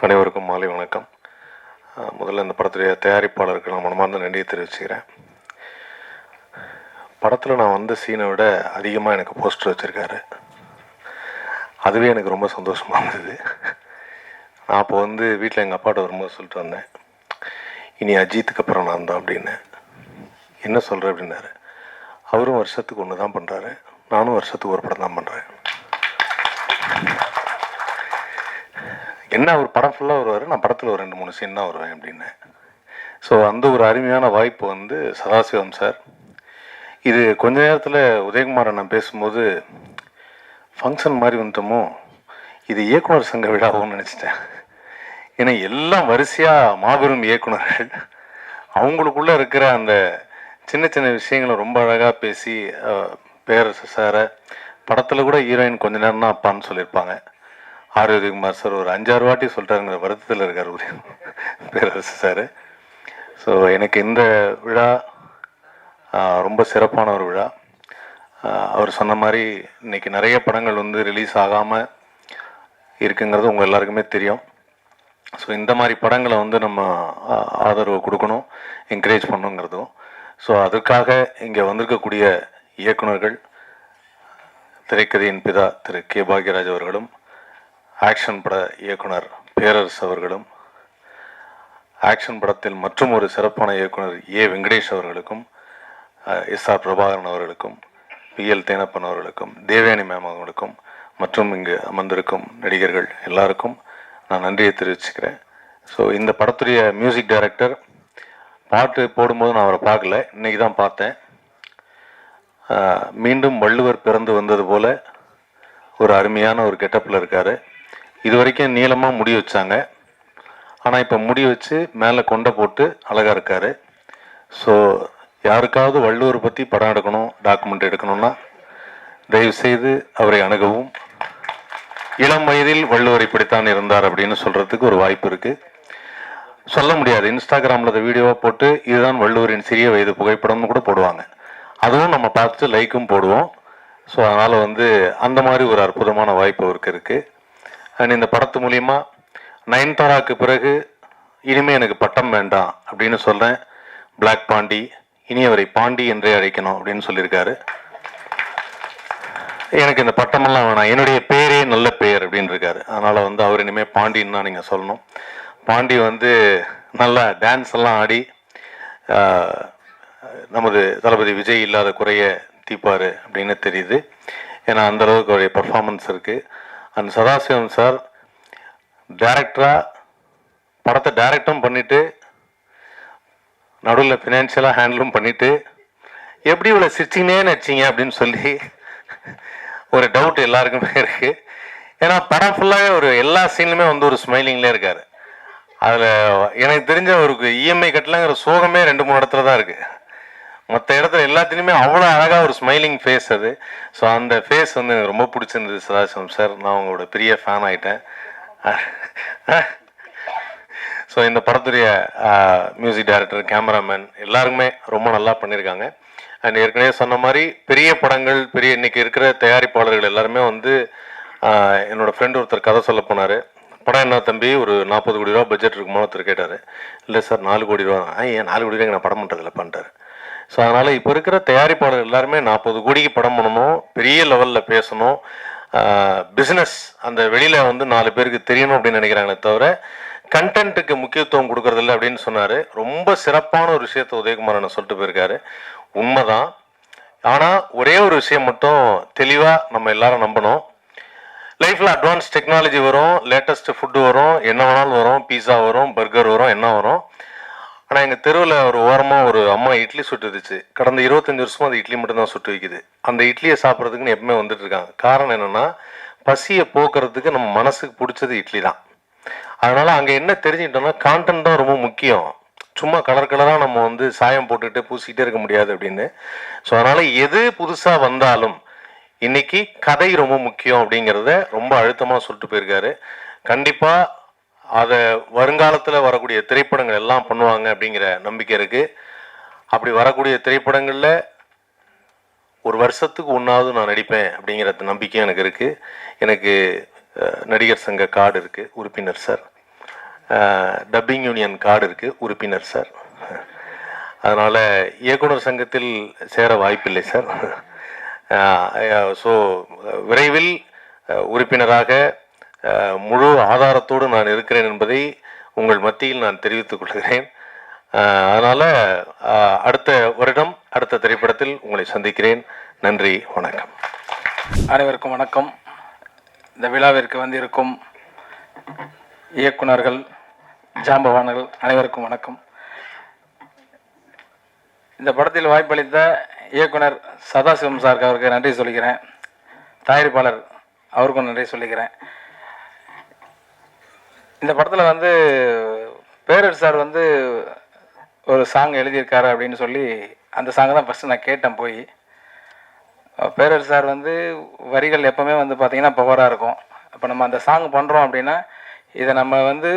அனைவருக்கும் மாலை வணக்கம். முதல்ல இந்த படத்துடைய தயாரிப்பாளருக்கு நான் மனமார்ந்த நன்றியை தெரிவிச்சுக்கிறேன். படத்தில் நான் வந்த சீனை விட அதிகமாக எனக்கு போஸ்டர் வச்சுருக்காரு. அதுவே எனக்கு ரொம்ப சந்தோஷமாக இருந்தது. நான் அப்போ வீட்டில் எங்கள் அப்பாட்ட வரும்போது சொல்லிட்டு வந்தேன், இனி அஜித்துக்கு அப்புறம் நான் தான் அப்படின்னு. என்ன சொல்கிறேன் அப்படின்னாரு. அவரும் வருஷத்துக்கு ஒன்று தான் பண்ணுறாரு, நானும் வருஷத்துக்கு ஒரு படம் தான் பண்ணுறேன். என்ன ஒரு படம் ஃபுல்லாக வருவார், நான் படத்தில் ஒரு 2-3 சீன் தான் வருவேன் அப்படின்னு. ஸோ அந்த ஒரு அருமையான வாய்ப்பு சதாசிவம் சார். இது கொஞ்ச நேரத்தில் உதயகுமார் நான் பேசும்போது ஃபங்க்ஷன் மாதிரி வந்துட்டோமோ, இது இயக்குனர் சங்க விழாவோன்னு நினச்சிட்டேன். ஏன்னா எல்லாம் வரிசையாக மாபெரும் இயக்குனர்கள், அவங்களுக்குள்ளே இருக்கிற அந்த சின்ன சின்ன விஷயங்களை ரொம்ப அழகாக பேசி பேரரசு சாரை படத்தில் கூட ஹீரோயின் கொஞ்ச நேரம் தான் அப்பான்னு சொல்லியிருப்பாங்க. உதயகுமார் சார் ஒரு 5-6 வாட்டி சொல்லிட்டாருங்கிற வருத்தத்தில் இருக்கார் பேரரசு சார். ஸோ எனக்கு இந்த விழா ரொம்ப சிறப்பான ஒரு விழா. அவர் சொன்ன மாதிரி இன்றைக்கி நிறைய படங்கள் ரிலீஸ் ஆகாமல் இருக்குங்கிறது உங்கள் எல்லாருக்குமே தெரியும். ஸோ இந்த மாதிரி படங்களை நம்ம ஆதரவு கொடுக்கணும், என்கரேஜ் பண்ணணுங்கிறதும். ஸோ அதுக்காக இங்கே வந்திருக்கக்கூடிய இயக்குனர்கள், திரைக்கதையின் பிதா திரு கே பாக்யராஜ் அவர்களும், ஆக்ஷன் பட இயக்குனர் பேரரசு அவர்களும், ஆக்ஷன் படத்தில் மற்றும் ஒரு சிறப்பான இயக்குனர் ஏ வெங்கடேஷ் அவர்களுக்கும், எஸ்ஆர் பிரபாகரன் அவர்களுக்கும், பிஎல் தேனப்பன் அவர்களுக்கும், தேவயானி மேம் அவர்களுக்கும், மற்றும் இங்கு அமர்ந்திருக்கும் நடிகர்கள் எல்லாருக்கும் நான் நன்றியை தெரிவிச்சுக்கிறேன். ஸோ இந்த படத்துடைய மியூசிக் டைரக்டர், பாட்டு போடும்போது நான் அவரை பார்க்கல, இன்றைக்கி தான் பார்த்தேன். மீண்டும் வள்ளுவர் பிறந்து வந்தது போல ஒரு அருமையான ஒரு கெட்டப்பில் இருக்கார். இது வரைக்கும் நீளமாக முடி வச்சாங்க, ஆனால் இப்போ முடி வச்சு மேலே கொண்டை போட்டு அழகாக இருக்கார். ஸோ யாருக்காவது வள்ளுவர் பற்றி படம் எடுக்கணும், டாக்குமெண்ட் எடுக்கணும்னா தயவுசெய்து அவரை அணுகவும். இளம் வயதில் வள்ளுவர் இப்படித்தான் இருந்தார் அப்படின்னு சொல்கிறதுக்கு ஒரு வாய்ப்பு இருக்குது. சொல்ல முடியாது, இன்ஸ்டாகிராமில் அந்த வீடியோவாக போட்டு இதுதான் வள்ளுவரின் சிறிய வயது புகைப்படம்னு கூட போடுவாங்க. அதுவும் நம்ம பார்த்துட்டு லைக்கும் போடுவோம். ஸோ அதனால் அந்த மாதிரி ஒரு அற்புதமான வாய்ப்பு அவருக்கு இருக்குது. அண்ட் இந்த படத்து மூலிமா நயன்தாராக்கு பிறகு இனிமேல் எனக்கு பட்டம் வேண்டாம் அப்படின்னு சொல்கிறேன். பிளாக் பாண்டி, இனி அவரை பாண்டி என்றே அழைக்கணும் அப்படின்னு சொல்லியிருக்காரு. எனக்கு இந்த பட்டமெல்லாம் வேணாம், என்னுடைய பேரே நல்ல பெயர் அப்படின்னு இருக்காரு. அதனால் அவர் இனிமேல் பாண்டின்னு தான் நீங்கள் சொல்லணும். பாண்டி நல்லா டான்ஸ் எல்லாம் ஆடி நமது தளபதி விஜய் இல்லாத குறைய தீப்பார் அப்படின்னு தெரியுது. ஏன்னா அந்தளவுக்கு அவருடைய பர்ஃபார்மன்ஸ் இருக்குது. அந்த சதாசிவம் சார் டைரக்டராக படத்தை டைரக்டும் பண்ணிவிட்டு நடுவில் ஃபினான்ஷியலாக ஹேண்டிலும் பண்ணிவிட்டு எப்படி இவ்வளோ சிரிச்சிங்கனே நடிச்சிங்க அப்படின்னு சொல்லி ஒரு டவுட் எல்லாருக்குமே இருக்குது. ஏன்னா படம் ஃபுல்லாகவே ஒரு எல்லா சீன்லையுமே ஒரு ஸ்மைலிங்லேயே இருக்கார். அதில் எனக்கு தெரிஞ்ச அவருக்கு இஎம்ஐ கட்டலங்கிற சோகமே 2-3 இடத்துல தான் இருக்குது. மற்ற இடத்துல எல்லாத்துலேயுமே அவ்வளோ அழகாக ஒரு ஸ்மைலிங் ஃபேஸ் அது. ஸோ அந்த ஃபேஸ் எனக்கு ரொம்ப பிடிச்சிருந்தது சதாசிவம் சார். நான் உங்களோட பெரிய ஃபேன் ஆகிட்டேன். ஸோ இந்த படத்துடைய மியூசிக் டைரக்டர், கேமராமேன் எல்லாருமே ரொம்ப நல்லா பண்ணியிருக்காங்க. அண்ட் ஏற்கனவே சொன்ன மாதிரி பெரிய படங்கள், இன்னைக்கு இருக்கிற தயாரிப்பாளர்கள் எல்லாருமே என்னோடய ஃப்ரெண்டு ஒருத்தர் கதை சொல்ல போனார். படம் என்ன தம்பி, ஒரு 40 கோடி ரூபா பட்ஜெட் இருக்குமோ ஒருத்தர் கேட்டார். இல்லை சார் 4 கோடி ரூபா. ஏன் 4 கோடி ரூபாய்க்கு நான் படம் பண்ணுறதில்ல பண்ணிட்டார். ஸோ அதனால் இப்போ இருக்கிற தயாரிப்பாளர் எல்லாருமே 40 கோடிக்கு படம் பண்ணணும், பெரிய லெவலில் பேசணும், பிஸ்னஸ் அந்த வெளியில் 4 பேருக்கு தெரியணும் அப்படின்னு நினைக்கிறாங்களே தவிர கண்டென்ட்டுக்கு முக்கியத்துவம் கொடுக்கறதில்ல அப்படின்னு சொன்னார். ரொம்ப சிறப்பான ஒரு விஷயத்தை உதயகுமார் சொல்லிட்டு போயிருக்காரு. உண்மைதான். ஆனால் ஒரே ஒரு விஷயம் மட்டும் தெளிவாக நம்ம எல்லாரும் நம்பணும். லைஃப்பில் அட்வான்ஸ் டெக்னாலஜி வரும், லேட்டஸ்ட் ஃபுட்டு வரும், என்ன வேணாலும் வரும், பீஸா வரும், பர்கர் வரும், என்ன வரும். ஆனால் எங்கள் தெருவில் ஒரு ஓரமாக ஒரு அம்மா இட்லி சுட்டுருச்சு. கடந்த 25 வருஷமாக அந்த இட்லி மட்டும்தான் சுட்டு வைக்குது. அந்த இட்லியை சாப்பிட்றதுக்குன்னு எப்பவுமே இருக்காங்க. காரணம் என்னென்னா, பசியை போக்குறதுக்கு நம்ம மனசுக்கு பிடிச்சது இட்லி தான். அதனால் அங்கே என்ன தெரிஞ்சுக்கிட்டோம்னா, கான்டென்ட் தான் ரொம்ப முக்கியம். சும்மா கலராக நம்ம சாயம் போட்டுக்கிட்டு பூசிக்கிட்டே இருக்க முடியாது அப்படின்னு. ஸோ அதனால் எது புதுசாக வந்தாலும் இன்னைக்கு கதை ரொம்ப முக்கியம் அப்படிங்கிறத ரொம்ப அழுத்தமாக சொல்லிட்டு போயிருக்காரு. கண்டிப்பாக அதை வருங்காலத்தில் வரக்கூடிய திரைப்படங்கள் எல்லாம் பண்ணுவாங்க அப்படிங்கிற நம்பிக்கை இருக்குது. அப்படி வரக்கூடிய திரைப்படங்களில் ஒரு வருஷத்துக்கு ஒன்றாவது நான் நடிப்பேன் அப்படிங்கிற நம்பிக்கை எனக்கு இருக்குது. எனக்கு நடிகர் சங்க கார்டு இருக்குது, உறுப்பினர் சார். டப்பிங் யூனியன் கார்டு இருக்குது, உறுப்பினர் சார். அதனால் இயக்குனர் சங்கத்தில் சேர வாய்ப்பில்லை சார். ஸோ விரைவில் உறுப்பினராக முழு ஆதாரத்தோடு நான் இருக்கிறேன் என்பதை உங்கள் மத்தியில் நான் தெரிவித்துக் கொள்கிறேன். அதனால் அடுத்த வருடம் அடுத்த திரைப்படத்தில் உங்களை சந்திக்கிறேன். நன்றி, வணக்கம். அனைவருக்கும் வணக்கம். இந்த விழாவிற்கு வந்திருக்கும் இயக்குனர்கள், ஜாம்பவான்கள் அனைவருக்கும் வணக்கம். இந்த படத்தில் வாய்ப்பளித்த இயக்குனர் சதாசிவம் சாருக்கு அவருக்கு நன்றி சொல்லிக்கிறேன். தயாரிப்பாளர் அவருக்கும் நன்றி சொல்லிக்கிறேன். இந்த படத்தில் வந்து பேரர் சார் வந்து ஒரு சாங் எழுதியிருக்காரு அப்படின்னு சொல்லி அந்த சாங்கை தான் ஃபஸ்ட்டு நான் கேட்டேன் போய். பேரர் சார் வந்து வரிகள் எப்போவுமே வந்து பார்த்திங்கன்னா பவராக இருக்கும். இப்போ நம்ம அந்த சாங் பண்ணுறோம் அப்படின்னா இதை நம்ம வந்து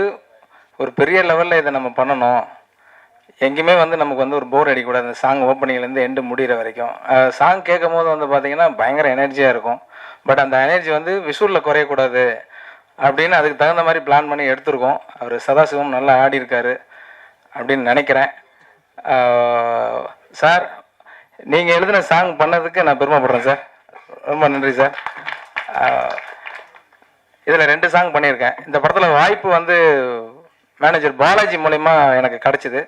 ஒரு பெரிய லெவலில் இதை நம்ம பண்ணணும். எங்கேயுமே வந்து நமக்கு வந்து ஒரு போர் அடிக்கக்கூடாது. அந்த சாங் ஓப்பனிங்லேருந்து எண்டு முடிகிற வரைக்கும் சாங் கேட்கும் போது வந்து பார்த்திங்கன்னா பயங்கர எனர்ஜியாக இருக்கும். பட் அந்த எனர்ஜி வந்து விஷுவலில் குறையக்கூடாது அப்படின்னு அதுக்கு தகுந்த மாதிரி பிளான் பண்ணி எடுத்திருக்கோம். அவர் சதாசிவம் நல்லா ஆடி இருக்காரு அப்படின்னு நினைக்கிறேன். சார், நீங்கள் எழுதின சாங் பண்ணதுக்கு நான் பெருமைப்படுறேன் சார். ரொம்ப நன்றி சார். இதில் 2 சாங் பண்ணியிருக்கேன். இந்த படத்தில் வாய்ப்பு வந்து மேனேஜர் பாலாஜி மூலயமா எனக்கு கிடச்சிது.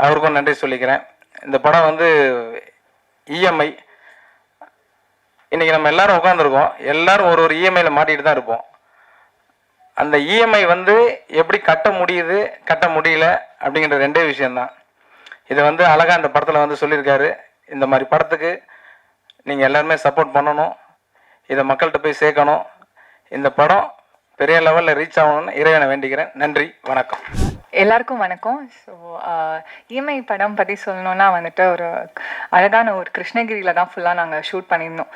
அவருக்கும் நன்றி சொல்லிக்கிறேன். இந்த படம் வந்து இஎம்ஐ. இன்றைக்கி நம்ம எல்லோரும் உட்காந்துருக்கோம், எல்லோரும் ஒரு இஎம்ஐயில் மாட்டிகிட்டு தான் இருப்போம். அந்த இஎம்ஐ வந்து எப்படி கட்ட முடியுது, கட்ட முடியல அப்படிங்கிற 2 விஷயந்தான். இதை வந்து அழகாக இந்த படத்தில் வந்து சொல்லியிருக்காரு. இந்த மாதிரி படத்துக்கு நீங்கள் எல்லாருமே சப்போர்ட் பண்ணணும், இதை மக்கள்கிட்ட போய் சேர்க்கணும். இந்த படம் பெரிய லெவலில் ரீச் ஆகணும்னு இறைவனை வேண்டிக்கிறேன். நன்றி, வணக்கம். எல்லாருக்கும் வணக்கம். ஸோ இஎம்ஐ படம் பற்றி சொல்லணுன்னா வந்துட்டு ஒரு அழகான ஒரு கிருஷ்ணகிரியில் தான் ஃபுல்லாக நாங்கள் ஷூட் பண்ணியிருந்தோம்.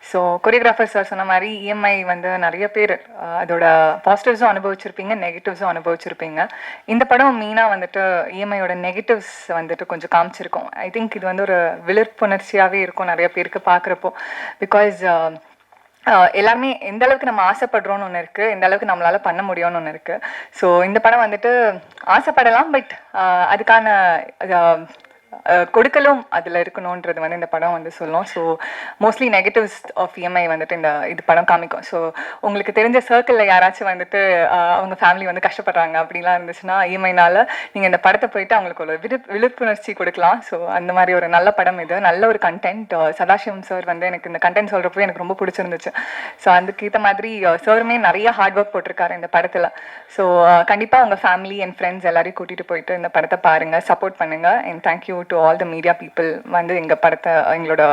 ஸோ கொரியோகிராஃபர் சார் சொன்ன மாதிரி இஎம்ஐ வந்து நிறைய பேர் அதோட பாசிட்டிவ்ஸும் அனுபவிச்சிருப்பீங்க, நெகட்டிவ்ஸும் அனுபவிச்சிருப்பீங்க. இந்த படம் மெயினாக வந்துட்டு இஎம்ஐயோட நெகட்டிவ்ஸ் வந்துட்டு கொஞ்சம் காமிச்சிருக்கோம். ஐ திங்க் இது வந்து ஒரு விழிப்புணர்ச்சியாகவே இருக்கும் நிறைய பேருக்கு பார்க்குறப்போ. பிகாஸ் எல்லாருமே எந்த அளவுக்கு நம்ம ஆசைப்படுறோன்னு ஒன்று இருக்குது, எந்த அளவுக்கு நம்மளால் பண்ண முடியும்னு ஒன்று இருக்குது. ஸோ இந்த படம் வந்துட்டு ஆசைப்படலாம், பட் அதுக்கான கொடுக்கலும் அதில் இருக்கணுன்றது வந்து இந்த படம் வந்து சொல்லும். So mostly negatives of EMI வந்துட்டு இது படம் காமிக்கும். ஸோ உங்களுக்கு தெரிஞ்ச சர்க்கிளில் யாராச்சும் வந்துட்டு அவங்க ஃபேமிலி வந்து கஷ்டப்படுறாங்க அப்படிலாம் இருந்துச்சுன்னா இஎம்ஐனால நீங்கள் இந்த படத்தை போயிட்டு அவங்களுக்கு ஒரு விழிப்புணர்ச்சி கொடுக்கலாம். ஸோ அந்த மாதிரி ஒரு நல்ல படம் இது, நல்ல ஒரு கண்டென்ட். சதாசிவம் சார் வந்து எனக்கு இந்த கண்டென்ட் சொல்கிறப்போ எனக்கு ரொம்ப பிடிச்சிருந்துச்சு. ஸோ அதுக்கேற்ற மாதிரி சாருமே நிறைய ஹார்ட் ஒர்க் போட்டிருக்காரு இந்த படத்தில். ஸோ கண்டிப்பாக உங்கள் ஃபேமிலி அண்ட் ஃப்ரெண்ட்ஸ் எல்லாரையும் கூட்டிகிட்டு போயிட்டு இந்த படத்தை பாருங்கள், சப்போர்ட் பண்ணுங்கள். And thank you to all the media people வந்து எங்கள் படத்தை எங்களோட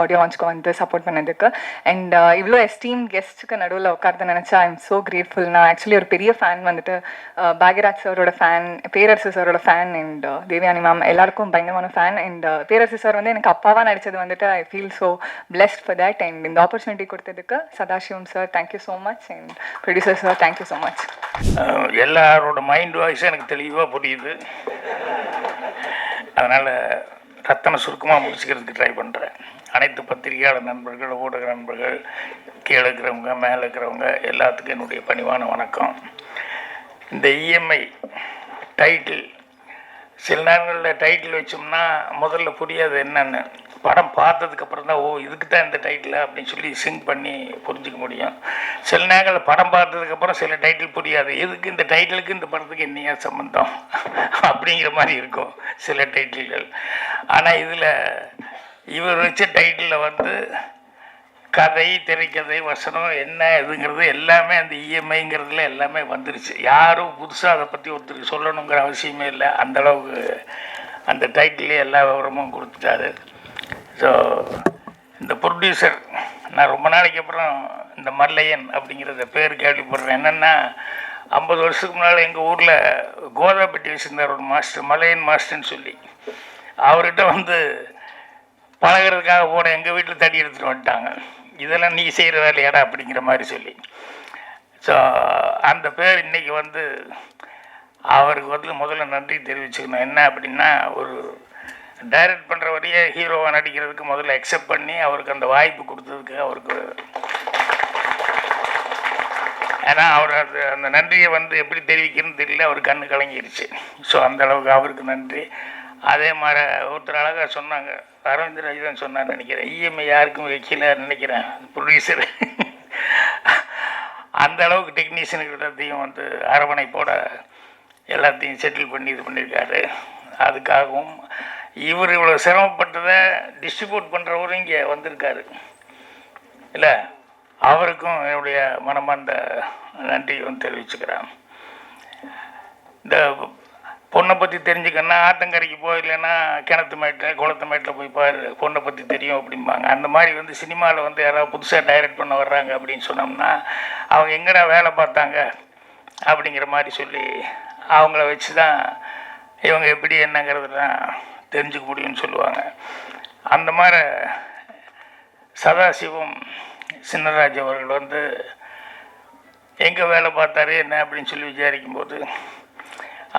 ஆடியோ லான்ச்சுக்கு வந்து சப்போர்ட் பண்ணதுக்கு. அண்ட் இவ்வளோ எஸ்டீம் கெஸ்ட்டுக்கு நடுவில் உட்கார்ந்து நினச்சா ஐ எம் ஸோ கிரேட்ஃபுல். நான் ஆக்சுவலி ஒரு பெரிய ஃபேன் வந்துட்டு பாக்யராஜ் சாரோட ஃபேன், பேரரசு சாரோட ஃபேன், அண்ட் தேவயானி மேம் எல்லாருக்கும் பயங்கரமான ஃபேன். அண்ட் பேரரசு சார் வந்து எனக்கு அப்பாவாக நடித்தது வந்துட்டு I feel so blessed for that. And இந்த ஆப்பர்ச்சுனிட்டி கொடுத்ததுக்கு Sadasivam sir thank you so much. And producer sir thank you so much. எல்லாரோட மைண்ட் வாய்ஸும் எனக்கு தெளிவாக புரியுது. அதனால் ரத்தனை சுருக்கமாக முடிச்சுக்கிறதுக்கு ட்ரை பண்ணுறேன். அனைத்து பத்திரிகையாளர் நண்பர்கள், ஊடக நண்பர்கள், கீழே இருக்கிறவங்க, மேலே இருக்கிறவங்க எல்லாத்துக்கும் என்னுடைய பணிவான வணக்கம். இந்த இஎம்ஐ டைட்டில் சில நேரங்களில் டைட்டில் வச்சோம்னா முதல்ல புரியாது என்னென்னு. படம் பார்த்ததுக்கப்புறம் தான் ஓ இதுக்கு தான் இந்த டைட்டில் அப்படின்னு சொல்லி சிங்க் பண்ணி புரிஞ்சிக்க முடியும். சில நேரங்களில் படம் பார்த்ததுக்கப்புறம் சில டைட்டில் புரியாது, எதுக்கு இந்த டைட்டிலுக்கு இந்த படத்துக்கு என்னையா சம்மந்தம் அப்படிங்கிற மாதிரி இருக்கும் சில டைட்டில்கள். ஆனால் இதில் இவர் வச்ச டைட்டிலில் வந்து கதை, திரைக்கதை, வசனம் என்ன இதுங்கிறது எல்லாமே அந்த இஎம்ஐங்கிறதுல எல்லாமே வந்துருச்சு. யாரும் புதுசாக அதை பற்றி ஒருத்தருக்கு சொல்லணுங்கிற அவசியமே இல்லை. அந்தளவுக்கு அந்த டைட்டிலே எல்லா விவரமும் கொடுத்துட்டாரு. ஸோ இந்த ப்ரொடியூசர் நான் ரொம்ப நாளைக்கு அப்புறம் இந்த மல்லையன் அப்படிங்கிறத பேர் கேள்விப்படுறேன். என்னென்னா 50 வருஷத்துக்கு முன்னால் எங்கள் ஊரில் கோதாப்பட்டி வச்சுருந்தார் ஒரு மாஸ்டர், மலையன் மாஸ்டர்னு சொல்லி. அவர்கிட்ட வந்து பழகிறதுக்காக போன எங்கள் வீட்டில் தடி எடுத்துகிட்டு வந்துட்டாங்க. இதெல்லாம் நீ செய்கிற வேலையாடா அப்படிங்கிற மாதிரி சொல்லி. ஸோ அந்த பேர் இன்றைக்கி வந்து அவருக்கு வந்து முதல்ல நன்றி தெரிவிச்சுக்கணும். என்ன அப்படின்னா, ஒரு டைரக்ட் பண்ணுற வரையே ஹீரோவாக நடிக்கிறதுக்கு முதல்ல அக்செப்ட் பண்ணி அவருக்கு அந்த வாய்ப்பு கொடுத்ததுக்கு அவருக்கு ஏன்னா அவர் அந்த நன்றியை வந்து எப்படி தெரிவிக்கிறதுன்னு தெரியல, அவர் கண்ணு கலங்கிருச்சு. ஸோ அந்த அளவுக்கு அவருக்கு நன்றி. அதே மாதிரி ஒருத்தர் அழகாக சொன்னாங்க, அரவிந்த் ராஜ் தான் சொன்னான்னு நினைக்கிறேன், இஎம்ஐ யாருக்கும் வைக்கலன்னு நினைக்கிறேன் ப்ரொடியூசர். அந்த அளவுக்கு டெக்னீஷியனுக்கிட்டையும் வந்து அரவணைப்போட எல்லாத்தையும் செட்டில் பண்ணி இது பண்ணியிருக்காரு. அதுக்காகவும் இவர் இவ்வளோ சிரமப்பட்டதை டிஸ்ட்ரிபியூட் பண்ணுறவரும் இங்கே வந்திருக்காரு இல்லை, அவருக்கும் என்னுடைய மனமார்ந்த நன்றியும் தெரிவிச்சுக்கிறேன். இந்த பொண்ணை பற்றி தெரிஞ்சுக்கன்னா ஆத்தங்கரைக்கு போயிடலன்னா கிணத்து மேட்டில் குளத்து மேட்டில் போய் பாரு, பொண்ணை பற்றி தெரியும் அப்படிம்பாங்க. அந்த மாதிரி வந்து சினிமாவில் வந்து யாராவது புதுசாக டைரக்ட் பண்ண வர்றாங்க அப்படின்னு சொன்னோம்னா அவங்க எங்கடா வேலை பார்த்தாங்க அப்படிங்கிற மாதிரி சொல்லி அவங்கள வச்சு தான் இவங்க எப்படி என்னங்கிறதுலாம் தெரிஞ்சுக்க முடியும்னு சொல்லுவாங்க. அந்த மாதிரி சதாசிவம் சின்னராஜ் அவர்கள் வந்து எங்கே வேலை பார்த்தாரு என்ன அப்படின்னு சொல்லி விசாரிக்கும்போது,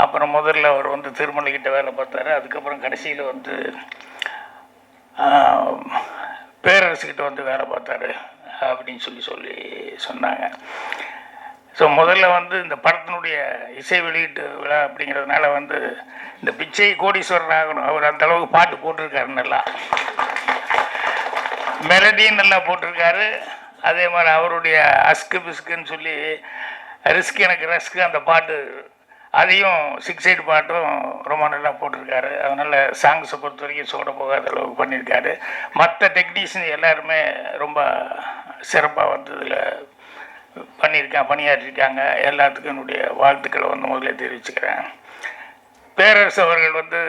அப்புறம் முதல்ல அவர் வந்து திருமலைக்கிட்ட வேலை பார்த்தாரு, அதுக்கப்புறம் கடைசியில் வந்து பேரரசுக்கிட்ட வந்து வேலை பார்த்தாரு அப்படின்னு சொல்லி சொன்னாங்க. ஸோ முதல்ல வந்து இந்த படத்தினுடைய இசை வெளியீட்டு விழா அப்படிங்கிறதுனால வந்து இந்த பிச்சை கோடீஸ்வரன் ஆகணும், அவர் அந்த அளவுக்கு பாட்டு போட்டிருக்காரு, நல்லா மெலடியும் நல்லா போட்டிருக்காரு. அதே மாதிரி அவருடைய அஸ்கு பிஸ்குன்னு சொல்லி ரிஸ்க் எனக்கு ரஸ்க்கு அந்த பாட்டு, அதையும் 6/8 பாட்டும் ரொம்ப நல்லா போட்டிருக்காரு. அதனால் சாங்ஸை பொறுத்த வரைக்கும் சோட போகாத அளவுக்கு பண்ணியிருக்காரு. மற்ற டெக்னீஷியன் எல்லாருமே ரொம்ப சிறப்பாக வந்து இதில் பணியாற்றிருக்காங்க. எல்லாத்துக்கும் என்னுடைய வாழ்த்துக்களை வந்து முதல்ல தெரிவிச்சுக்கிறேன். பேரரசு அவர்கள் வந்து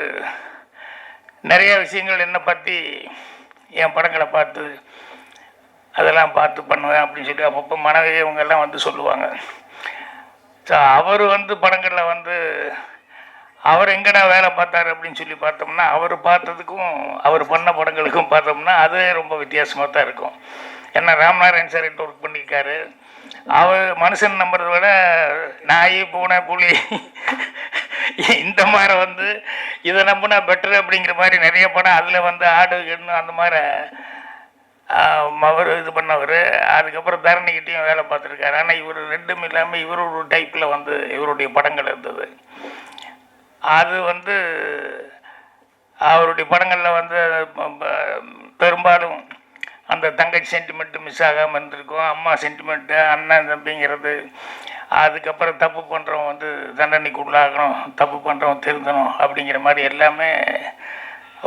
நிறைய விஷயங்கள் என்னை பற்றி என் படங்களை பார்த்து அதெல்லாம் பார்த்து பண்ணுவேன் அப்படின்னு சொல்லி அப்பப்போ மனைவி இவங்கெல்லாம் வந்து சொல்லுவாங்க. ஸோ அவர் வந்து படங்களில் வந்து அவர் எங்கடா வேலை பார்த்தாரு அப்படின்னு சொல்லி பார்த்தோம்னா அவர் பார்த்ததுக்கும் அவர் பண்ண படங்களுக்கும் பார்த்தோம்னா அது ரொம்ப வித்தியாசமாக தான் இருக்கும். ஏன்னா ராமநாராயண் சார் கிட்ட ஒர்க் பண்ணியிருக்காரு. அவர் மனுஷன் நம்புறதை விட நாய் பூனை புலி இந்த மாதிரி வந்து இதை நம்பினா பெட்டர் அப்படிங்கிற மாதிரி நிறைய படம், அதில் வந்து ஆடு எண்ணு அந்த மாதிரி அவர் இது பண்ணவர். அதுக்கப்புறம் தரணிக்கிட்டையும் வேலை பார்த்துருக்காரு. ஆனால் இவர் ரெண்டும் இல்லாமல் இவர் ஒரு டைப்பில் வந்து இவருடைய படங்கள் இருந்தது. அது வந்து அவருடைய படங்களில் வந்து பெரும்பாலும் அந்த தங்கச்சி சென்டிமெண்ட்டு மிஸ் ஆகாமல் இருந்திருக்கும், அம்மா சென்டிமெண்ட்டு அண்ணன் தம்பிங்கிறது. அதுக்கப்புறம் தப்பு பண்ணுறவன் வந்து தண்டனைக்கு உள்ளாகணும், தப்பு பண்ணுறவன் திருந்தணும் அப்படிங்கிற மாதிரி எல்லாமே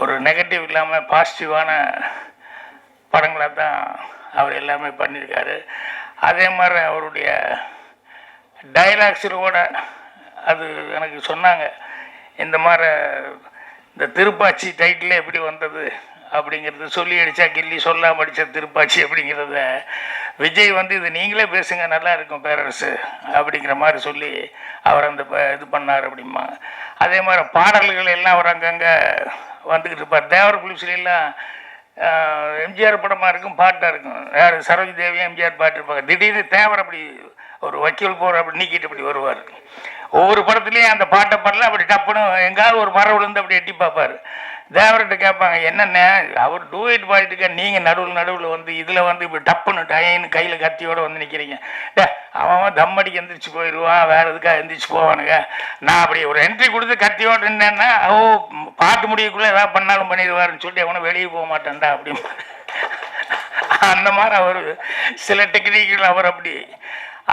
ஒரு நெகட்டிவ் இல்லாமல் பாசிட்டிவான படங்களாக தான் அவர் எல்லாமே பண்ணியிருக்காரு. அதே மாதிரி அவருடைய டைலாக்ஸில் கூட அது எனக்கு சொன்னாங்க, இந்த மாதிரி இந்த திருப்பாச்சி டைட்டில் எப்படி வந்தது அப்படிங்கிறது, சொல்லி அடித்தா கில்லி சொல்லாமல் அடித்த திருப்பாச்சி அப்படிங்கிறத விஜய் வந்து இது நீங்களே பேசுங்க நல்லா இருக்கும் பேரரசு அப்படிங்கிற மாதிரி சொல்லி அவர் அந்த இது பண்ணார் அப்படிம்பாங்க. அதே மாதிரி பாடல்கள் எல்லாம் அவர் அங்கங்கே வந்துக்கிட்டு இருப்பார். தேவர் புலிஸ்லாம் எம்ஜிஆர் படமாக இருக்கும், பாட்டாக இருக்கும். யார் சரோஜி தேவியும் எம்ஜிஆர் பாட்டு இருப்பாங்க. திடீர்னு தேவர் அப்படி ஒரு வக்கீல் போகிற அப்படி நீக்கிட்டு அப்படி வருவார். ஒவ்வொரு படத்துலேயும் அந்த பாட்டை பாடல அப்படி டப்புன்னு எங்காவது ஒரு மரம் விழுந்து அப்படி எட்டி பார்ப்பார். தேவர்கிட்ட கேட்பாங்க, என்னென்ன அவர் டூயட் பாடிட்டுக்க நீங்கள் நடுவில் வந்து இதில் வந்து இப்படி டப்புன்னு டயன்னு கையில் கத்தியோடு வந்து நிற்கிறீங்க. அவன் தம் அடிக்க எந்திரிச்சு போயிடுவான், வேறு எதுக்காக எந்திரிச்சு போவானுங்க. நான் அப்படி ஒரு என்ட்ரி கொடுத்து கத்தியோடு இருந்தேன்னா பாட்டு முடியக்குள்ளே எதாவது பண்ணாலும் பண்ணிடுவாருன்னு சொல்லிட்டு அவனை வெளியே போக மாட்டேன்டா அப்படின்னு. அந்த மாதிரி அவர் சில டெக்னிக்கில் அவர் அப்படி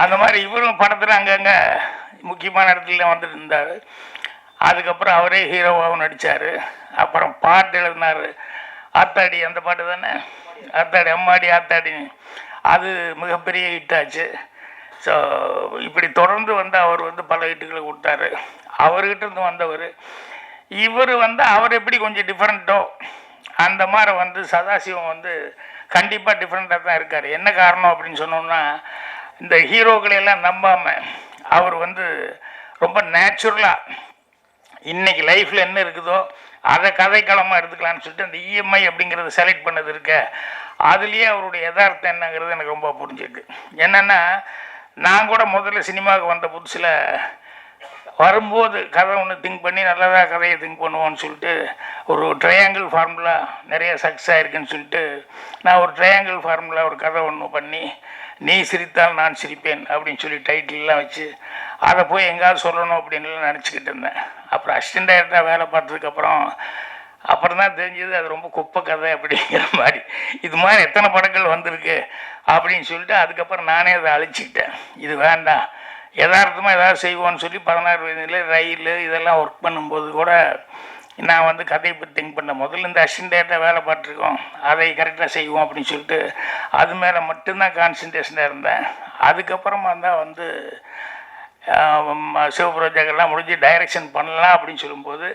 அந்த மாதிரி இவரும் படத்தில் அங்கங்கே முக்கியமான இடத்துல வந்துட்டு இருந்தார். அதுக்கப்புறம் அவரே ஹீரோவாகவும் நடித்தார். அப்புறம் பாட்டு எழுதினார், ஆத்தாடி அந்த பாட்டு தானே, ஆத்தாடி அம்மாடி ஆத்தாடி, அது மிகப்பெரிய ஹிட்டாச்சு. ஸோ இப்படி தொடர்ந்து வந்து அவர் வந்து பல ஹிட்டுகளை கொடுத்தாரு. அவர்கிட்ட இருந்து வந்தவர் இவர் வந்து அவர் எப்படி கொஞ்சம் டிஃப்ரெண்ட்டோ அந்த மாதிரி வந்து சதாசிவம் வந்து கண்டிப்பாக டிஃப்ரெண்ட்டாக தான் இருக்கார். என்ன காரணம் அப்படின்னு சொன்னோம்னா, இந்த ஹீரோக்களையெல்லாம் நம்பாமல் அவர் வந்து ரொம்ப நேச்சுரலாக இன்றைக்கி லைஃப்பில் என்ன இருக்குதோ அதை கதைக்களமாக எடுத்துக்கலான்னு சொல்லிட்டு அந்த இஎம்ஐ அப்படிங்கிறத செலக்ட் பண்ணது இருக்க, அதுலேயே அவருடைய யதார்த்தம் என்னங்கிறது எனக்கு ரொம்ப புரிஞ்சுருக்கு. என்னென்னா, நான் கூட முதல்ல சினிமாவுக்கு வந்த புதுசில் வரும்போது கதை ஒன்று திங்க் பண்ணி நல்லதாக கதையை திங்க் பண்ணுவோன்னு சொல்லிட்டு ஒரு ட்ரையாங்கிள் ஃபார்முலா நிறைய சக்ஸஸ் ஆகிருக்குன்னு சொல்லிட்டு நான் ஒரு ட்ரையாங்கிள் ஃபார்முலா ஒரு கதை ஒன்று பண்ணி நீ சிரித்தால் நான் சிரிப்பேன் அப்படின்னு சொல்லி டைட்டில்லாம் வச்சு அதை போய் எங்கேயாவது சொல்லணும் அப்படின்லாம் நினச்சிக்கிட்டு இருந்தேன். அப்புறம் அசிஸ்டன்ட் டைரக்டராக வேலை பார்த்ததுக்கப்புறம் தான் தெரிஞ்சது அது ரொம்ப குப்பை கதை அப்படிங்கிற மாதிரி. இது மாதிரி எத்தனை படங்கள் வந்திருக்கு அப்படின்னு சொல்லிட்டு அதுக்கப்புறம் நானே அதை அழிச்சிக்கிட்டேன். இது வேண்டாம், யதார்த்தமாக ஏதாவது செய்வோன்னு சொல்லி 16 வயதில் ரயில் இதெல்லாம் ஒர்க் பண்ணும்போது கூட நான் வந்து கதையை பற்றி திங்க் பண்ணேன். முதல்ல இந்த அசிஸ்டன்ட் டைரக்டராக வேலை பார்த்துருக்கோம், அதை கரெக்டாக செய்வோம் அப்படின்னு சொல்லிட்டு அது மேலே மட்டும்தான் கான்சன்ட்ரேஷனாக இருந்தேன். அதுக்கப்புறமா தான் வந்து சிவபுரோஜெக்டெல்லாம் முடிஞ்சு டைரக்ஷன் பண்ணலாம் அப்படின்னு சொல்லும்போது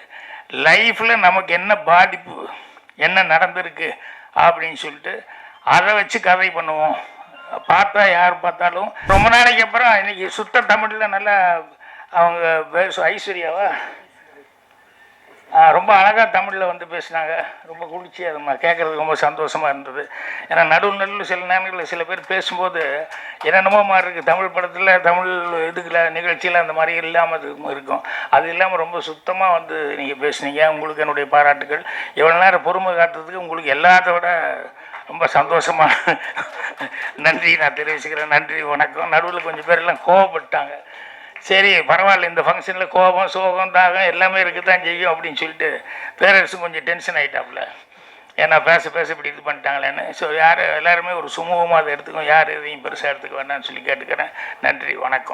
லைஃப்பில் நமக்கு என்ன பாதிப்பு என்ன நடந்திருக்கு அப்படின்னு சொல்லிட்டு அதை வச்சு கதை பண்ணுவோம். பார்த்தா யார் பார்த்தாலும் ரொம்ப நாளைக்கு அப்புறம் இன்னைக்கு சுத்த தமிழில் நல்லா அவங்க ஐஸ்வர்யாவா ரொம்ப அழகாக தமிழில் வந்து பேசினாங்க. ரொம்ப குளிர்ச்சி அது கேட்குறதுக்கு ரொம்ப சந்தோஷமாக இருந்தது. ஏன்னா நடுவில் சில நேரங்களில் சில பேர் பேசும்போது என்னென்னமோ மாதிரி இருக்குது. தமிழ் படத்தில் தமிழ் இதுக்குள்ள நிகழ்ச்சியில் அந்த மாதிரி இல்லாமல் இருக்கும். அது இல்லாமல் ரொம்ப சுத்தமாக வந்து நீங்கள் பேசுனீங்க. உங்களுக்கு என்னுடைய பாராட்டுகள். எவ்வளோ நேரம் பொறுமை காட்டுறதுக்கு உங்களுக்கு எல்லாத்த விட ரொம்ப சந்தோஷமாக நன்றி நான் தெரிவிச்சுக்கிறேன். நன்றி, வணக்கம். நடுவில் கொஞ்சம் பேரெல்லாம் கோவப்பட்டாங்க. சரி பரவாயில்ல, இந்த ஃபங்க்ஷனில் கோபம் சோகம் தாகம் எல்லாமே இருக்க தான் செய்யும் அப்படின்னு சொல்லிட்டு பேரரசும் கொஞ்சம் டென்ஷன் ஆகிட்டாப்புல. ஏன்னா பேச இப்படி இது பண்ணிட்டாங்களேன்னு. ஸோ எல்லாருமே ஒரு சுமூகமாக அதை எடுத்துக்கும், யார் எதையும் பெருசாக எடுத்துக்க வேண்டாம்னு சொல்லி கேட்டுக்கிறேன். நன்றி, வணக்கம்.